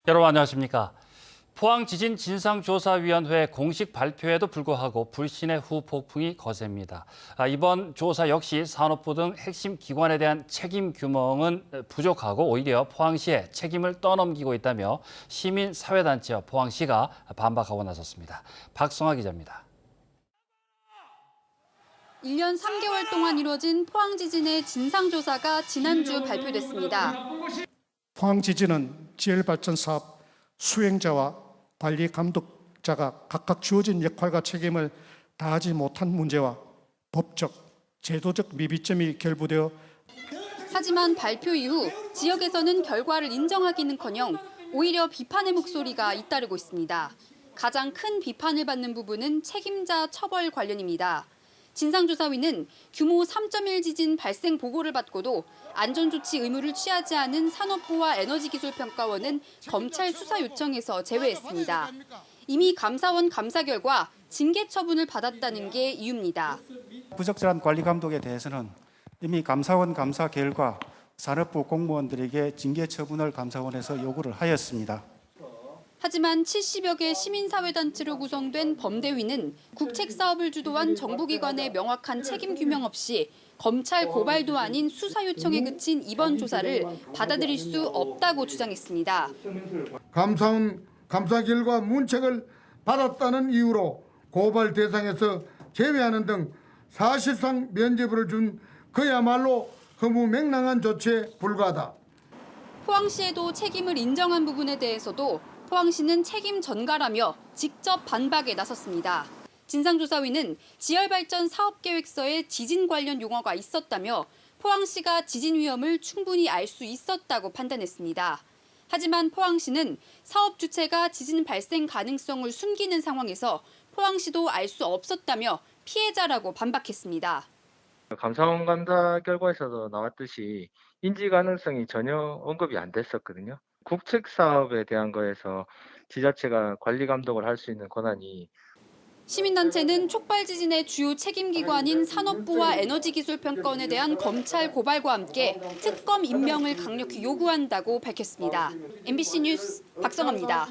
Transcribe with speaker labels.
Speaker 1: 여러분 안녕하십니까? 포항지진진상조사위원회 공식 발표에도 불구하고 불신의 후폭풍이 거셉니다. 이번 조사 역시 산업부 등 핵심 기관에 대한 책임 규명은 부족하고 오히려 포항시에 책임을 떠넘기고 있다며 시민사회단체와 포항시가 반박하고 나섰습니다. 박성아 기자입니다.
Speaker 2: 1년 3개월 동안 이뤄진 포항지진의 진상조사가 지난주 발표됐습니다.
Speaker 3: 포항지진은 지열발전 사업 수행자와 관리 감독자가 각각 주어진 역할과 책임을 다하지 못한 문제와 법적, 제도적 미비점이 결부되어
Speaker 2: 하지만 발표 이후 지역에서는 결과를 인정하기는커녕 오히려 비판의 목소리가 잇따르고 있습니다. 가장 큰 비판을 받는 부분은 책임자 처벌 관련입니다. 진상조사위는 규모 3.1 지진 발생 보고를 받고도 안전조치 의무를 취하지 않은 산업부와 에너지기술평가원은 검찰 수사 요청에서 제외했습니다. 이미 감사원 감사 결과 징계 처분을 받았다는 게 이유입니다.
Speaker 4: 부적절한 관리 감독에 대해서는 이미 감사원 감사 결과 산업부 공무원들에게 징계 처분을 감사원에서 요구를 하였습니다.
Speaker 2: 하지만 70여 개 시민사회단체로 구성된 범대위는 국책사업을 주도한 정부기관의 명확한 책임 규명 없이 검찰 고발도 아닌 수사 요청에 그친 이번 조사를 받아들일 수 없다고 주장했습니다.
Speaker 5: 감사원 감사 결과 문책을 받았다는 이유로 고발 대상에서 제외하는 등 사실상 면죄부를 준 그야말로 허무맹랑한 조치에 불과하다.
Speaker 2: 포항시에도 책임을 인정한 부분에 대해서도 포항시는 책임 전가라며 직접 반박에 나섰습니다. 진상조사위는 지열발전 사업계획서에 지진 관련 용어가 있었다며 포항시가 지진 위험을 충분히 알 수 있었다고 판단했습니다. 하지만 포항시는 사업 주체가 지진 발생 가능성을 숨기는 상황에서 포항시도 알 수 없었다며 피해자라고 반박했습니다.
Speaker 6: 감사원 감사 결과에서도 나왔듯이 인지 가능성이 전혀 언급이 안 됐었거든요. 국책 사업에 대한 거에서 지자체가 관리 감독을 할 수 있는 권한이
Speaker 2: 시민단체는 촉발 지진의 주요 책임기관인 산업부와 에너지기술평가원에 대한 검찰 고발과 함께 특검 임명을 강력히 요구한다고 밝혔습니다. MBC 뉴스 박성아입니다.